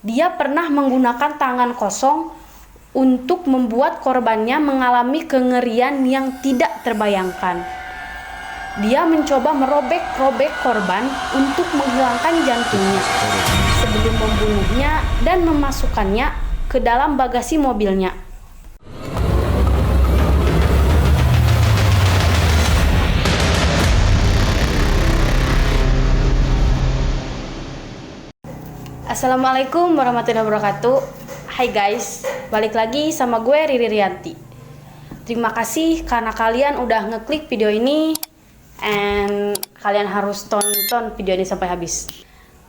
Dia pernah menggunakan tangan kosong untuk membuat korbannya mengalami kengerian yang tidak terbayangkan. Dia mencoba merobek-robek korban untuk menghilangkan jantungnya sebelum membunuhnya dan memasukkannya ke dalam bagasi mobilnya. Assalamualaikum warahmatullahi wabarakatuh. Hai guys, balik lagi sama gue Riri Rianti. Terima kasih karena kalian udah ngeklik video ini, and kalian harus tonton video ini sampai habis.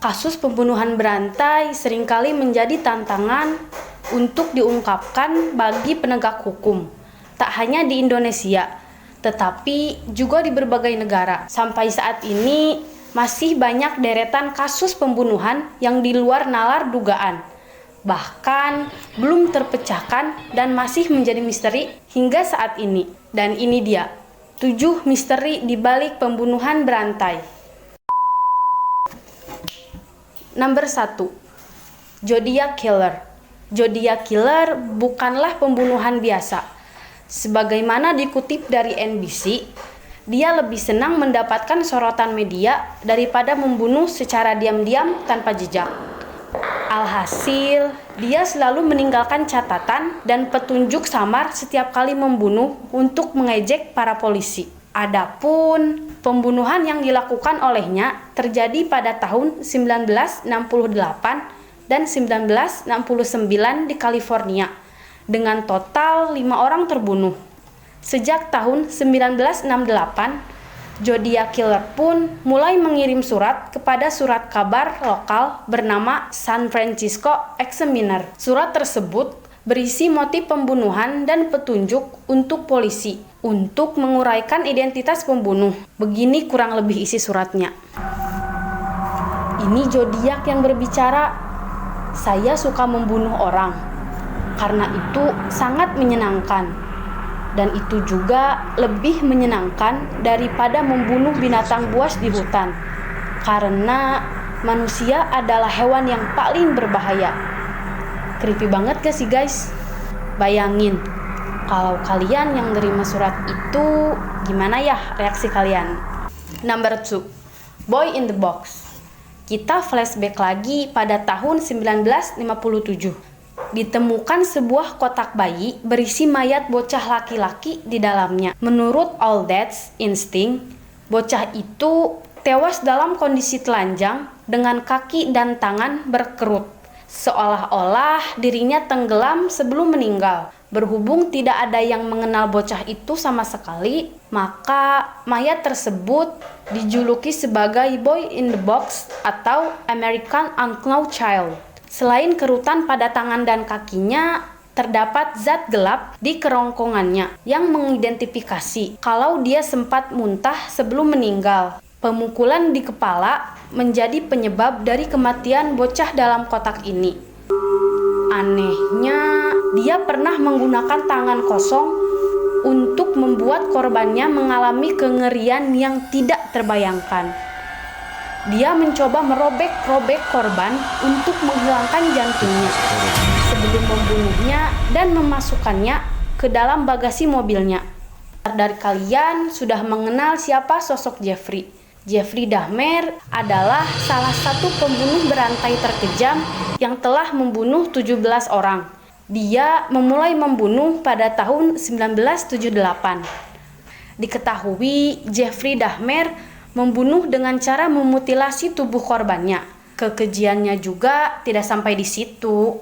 Kasus pembunuhan berantai seringkali menjadi tantangan untuk diungkapkan bagi penegak hukum, tak hanya di Indonesia, tetapi juga di berbagai negara. Sampai saat ini masih banyak deretan kasus pembunuhan yang di luar nalar dugaan, bahkan belum terpecahkan dan masih menjadi misteri hingga saat ini. Dan ini dia 7 misteri di balik pembunuhan berantai. Nomor 1, Zodiac Killer. Zodiac Killer bukanlah pembunuhan biasa. Sebagaimana dikutip dari NBC, dia lebih senang mendapatkan sorotan media daripada membunuh secara diam-diam tanpa jejak. Alhasil, dia selalu meninggalkan catatan dan petunjuk samar setiap kali membunuh untuk mengejek para polisi. Adapun pembunuhan yang dilakukan olehnya terjadi pada tahun 1968 dan 1969 di California, dengan total 5 orang terbunuh. Sejak tahun 1968, Zodiac Killer pun mulai mengirim surat kepada surat kabar lokal bernama San Francisco Examiner. Surat tersebut berisi motif pembunuhan dan petunjuk untuk polisi untuk menguraikan identitas pembunuh. Begini kurang lebih isi suratnya. Ini Zodiac yang berbicara, "Saya suka membunuh orang. Karena itu sangat menyenangkan. Dan itu juga lebih menyenangkan daripada membunuh binatang buas di hutan. Karena manusia adalah hewan yang paling berbahaya." Creepy banget gak sih guys? Bayangin, kalau kalian yang nerima surat itu, gimana ya reaksi kalian? Number 2, Boy in the Box. Kita flashback lagi pada tahun 1957. Ditemukan sebuah kotak bayi berisi mayat bocah laki-laki di dalamnya. Menurut All That's Instinct, bocah itu tewas dalam kondisi telanjang dengan kaki dan tangan berkerut, seolah-olah dirinya tenggelam sebelum meninggal. Berhubung tidak ada yang mengenal bocah itu sama sekali, maka mayat tersebut dijuluki sebagai Boy in the Box atau American Unknown Child. Selain kerutan pada tangan dan kakinya, terdapat zat gelap di kerongkongannya yang mengidentifikasi kalau dia sempat muntah sebelum meninggal. Pemukulan di kepala menjadi penyebab dari kematian bocah dalam kotak ini. Anehnya, dia pernah menggunakan tangan kosong untuk membuat korbannya mengalami kengerian yang tidak terbayangkan. Dia mencoba merobek-robek korban untuk menghilangkan jantungnya sebelum membunuhnya dan memasukkannya ke dalam bagasi mobilnya. Dari kalian sudah mengenal siapa sosok Jeffrey. Jeffrey Dahmer adalah salah satu pembunuh berantai terkejam yang telah membunuh 17 orang. Dia memulai membunuh pada tahun 1978. Diketahui Jeffrey Dahmer membunuh dengan cara memutilasi tubuh korbannya. Kekejiannya juga tidak sampai di situ.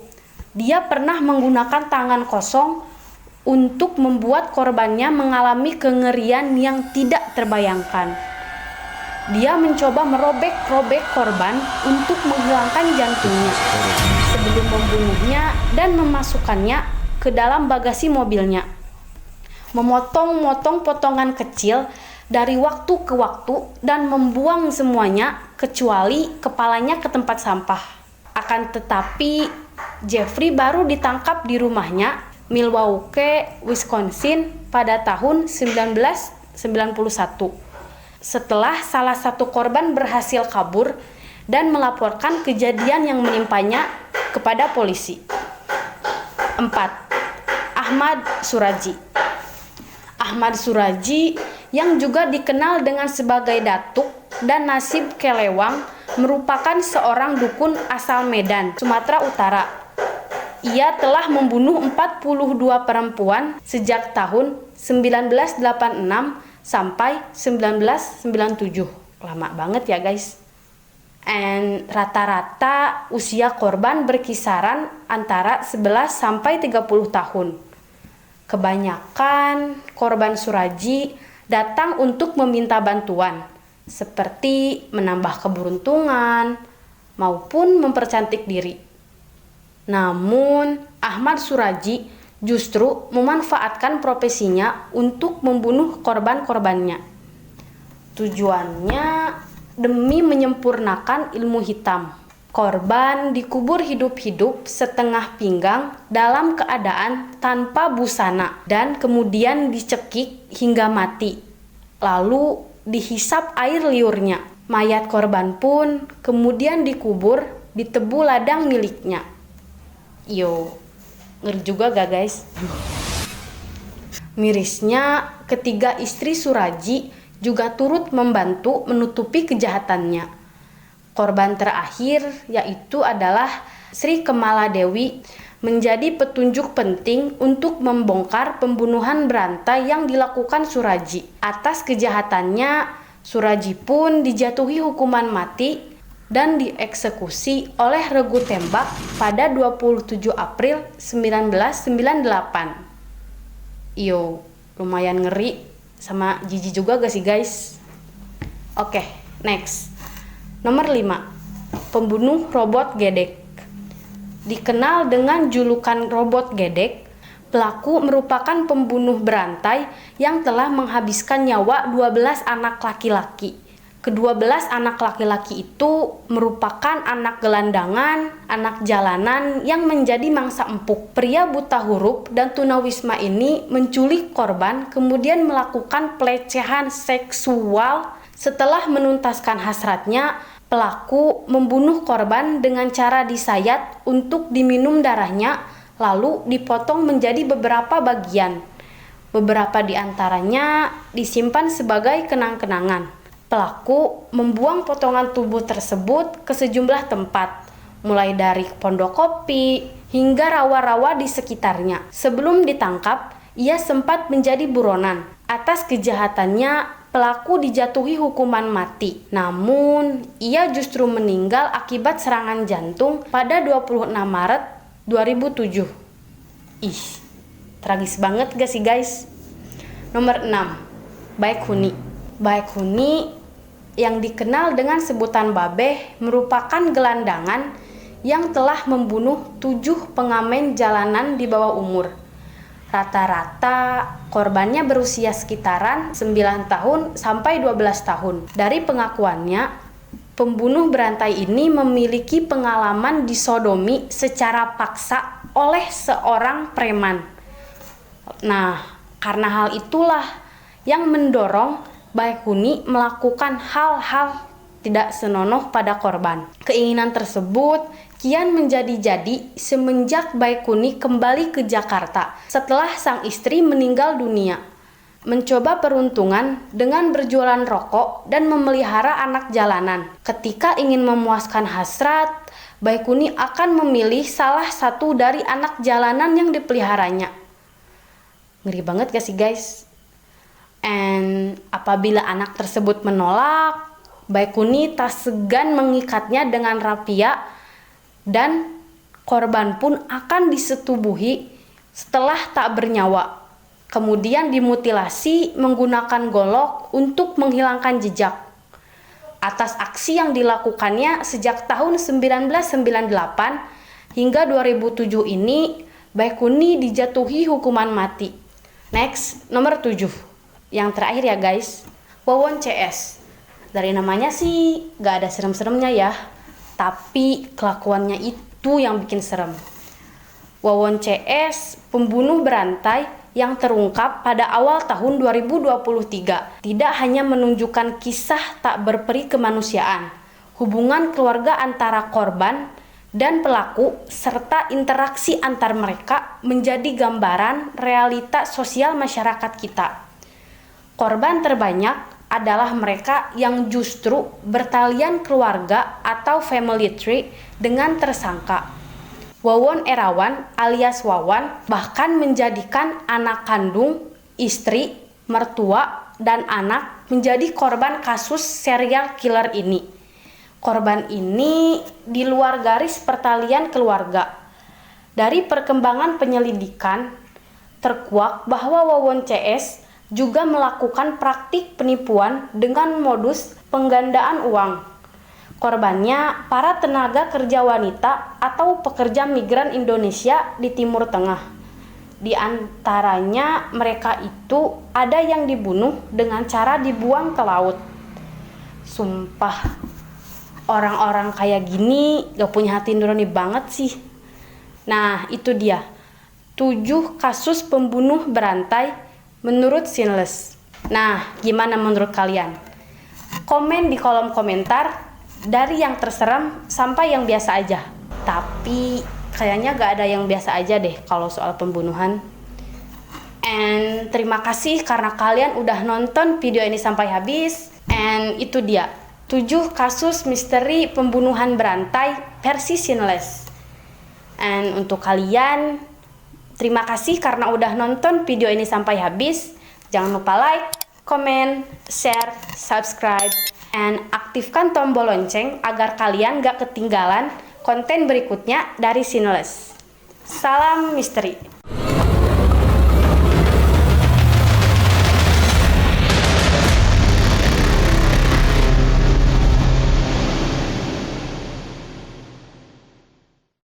Dia pernah menggunakan tangan kosong untuk membuat korbannya mengalami kengerian yang tidak terbayangkan. Dia mencoba merobek-robek korban untuk menghilangkan jantungnya sebelum membunuhnya dan memasukkannya ke dalam bagasi mobilnya. Memotong-motong potongan kecil dari waktu ke waktu dan membuang semuanya kecuali kepalanya ke tempat sampah. Akan tetapi, Jeffrey baru ditangkap di rumahnya, Milwaukee, Wisconsin pada tahun 1991. Setelah salah satu korban berhasil kabur dan melaporkan kejadian yang menimpanya kepada polisi. 4. Ahmad Suraji. Ahmad Suraji yang juga dikenal dengan sebagai Datuk dan Nasib Kelewang merupakan seorang dukun asal Medan, Sumatera Utara. Ia telah membunuh 42 perempuan sejak tahun 1986 sampai 1997. Lama banget ya guys. And rata-rata usia korban berkisaran antara 11 sampai 30 tahun. Kebanyakan korban Suraji datang untuk meminta bantuan, seperti menambah keberuntungan maupun mempercantik diri. Namun, Ahmad Suraji justru memanfaatkan profesinya untuk membunuh korban-korbannya. Tujuannya demi menyempurnakan ilmu hitam. Korban dikubur hidup-hidup setengah pinggang dalam keadaan tanpa busana dan kemudian dicekik hingga mati. Lalu dihisap air liurnya. Mayat korban pun kemudian dikubur di tebu ladang miliknya. Yo, ngeri juga gak guys? Mirisnya, ketiga istri Suraji juga turut membantu menutupi kejahatannya. Korban terakhir yaitu adalah Sri Kemala Dewi menjadi petunjuk penting untuk membongkar pembunuhan berantai yang dilakukan Suraji. Atas kejahatannya, Suraji pun dijatuhi hukuman mati dan dieksekusi oleh regu tembak pada 27 April 1998. Yo, lumayan ngeri sama jijik juga gak sih guys? Oke, next. Nomor 5. Pembunuh robot gedek. Dikenal dengan julukan robot gedek, pelaku merupakan pembunuh berantai yang telah menghabiskan nyawa 12 anak laki-laki. Ke-12 anak laki-laki itu merupakan anak gelandangan, anak jalanan yang menjadi mangsa empuk. Pria buta huruf dan tunawisma ini menculik korban, kemudian melakukan pelecehan seksual. Setelah menuntaskan hasratnya, pelaku membunuh korban dengan cara disayat untuk diminum darahnya, lalu dipotong menjadi beberapa bagian. Beberapa di antaranya disimpan sebagai kenang-kenangan. Pelaku membuang potongan tubuh tersebut ke sejumlah tempat, mulai dari pondok kopi hingga rawa-rawa di sekitarnya. Sebelum ditangkap, ia sempat menjadi buronan. Atas kejahatannya, pelaku dijatuhi hukuman mati. Namun, ia justru meninggal akibat serangan jantung pada 26 Maret 2007. Ih, tragis banget gak sih guys? Nomor 6. Baekhuni. Baekhuni yang dikenal dengan sebutan Babeh merupakan gelandangan yang telah membunuh 7 pengamen jalanan di bawah umur. Rata-rata korbannya berusia sekitaran 9 tahun sampai 12 tahun. Dari pengakuannya, pembunuh berantai ini memiliki pengalaman disodomi secara paksa oleh seorang preman. Nah, karena hal itulah yang mendorong Baekhuni melakukan hal-hal tidak senonoh pada korban. Keinginan tersebut kian menjadi-jadi semenjak Baekhuni kembali ke Jakarta setelah sang istri meninggal dunia. Mencoba peruntungan dengan berjualan rokok dan memelihara anak jalanan. Ketika ingin memuaskan hasrat, Baekhuni akan memilih salah satu dari anak jalanan yang dipeliharanya. Ngeri banget gak sih guys? And apabila anak tersebut menolak, Baekhuni tak segan mengikatnya dengan rapia dan korban pun akan disetubuhi setelah tak bernyawa. Kemudian dimutilasi menggunakan golok untuk menghilangkan jejak. Atas aksi yang dilakukannya sejak tahun 1998 hingga 2007 ini, Baekhuni dijatuhi hukuman mati. Next, nomor 7. Yang terakhir ya guys, Wawon CS. Dari namanya sih gak ada serem-seremnya ya, tapi kelakuannya itu yang bikin serem. Wawon CS, pembunuh berantai yang terungkap pada awal tahun 2023, tidak hanya menunjukkan kisah tak berperi kemanusiaan, hubungan keluarga antara korban dan pelaku serta interaksi antar mereka menjadi gambaran realita sosial masyarakat kita. Korban terbanyak adalah mereka yang justru bertalian keluarga atau family tree dengan tersangka. Wawon Erawan alias Wawan bahkan menjadikan anak kandung, istri, mertua, dan anak menjadi korban kasus serial killer ini. Korban ini di luar garis pertalian keluarga. Dari perkembangan penyelidikan, terkuak bahwa Wawon CS juga melakukan praktik penipuan dengan modus penggandaan uang. Korbannya para tenaga kerja wanita atau pekerja migran Indonesia di Timur Tengah. Di antaranya mereka itu ada yang dibunuh dengan cara dibuang ke laut. Sumpah, orang-orang kayak gini gak punya hati nurani banget sih. Nah, itu dia 7 kasus pembunuh berantai menurut Shameless. Nah, gimana menurut kalian? Komen di kolom komentar dari yang terserem sampai yang biasa aja. Tapi kayaknya gak ada yang biasa aja deh kalau soal pembunuhan. And terima kasih karena kalian udah nonton video ini sampai habis. And itu dia 7 kasus misteri pembunuhan berantai versi Shameless. And untuk kalian, terima kasih karena udah nonton video ini sampai habis. Jangan lupa like, comment, share, subscribe, and aktifkan tombol lonceng agar kalian gak ketinggalan konten berikutnya dari Shameless. Salam misteri.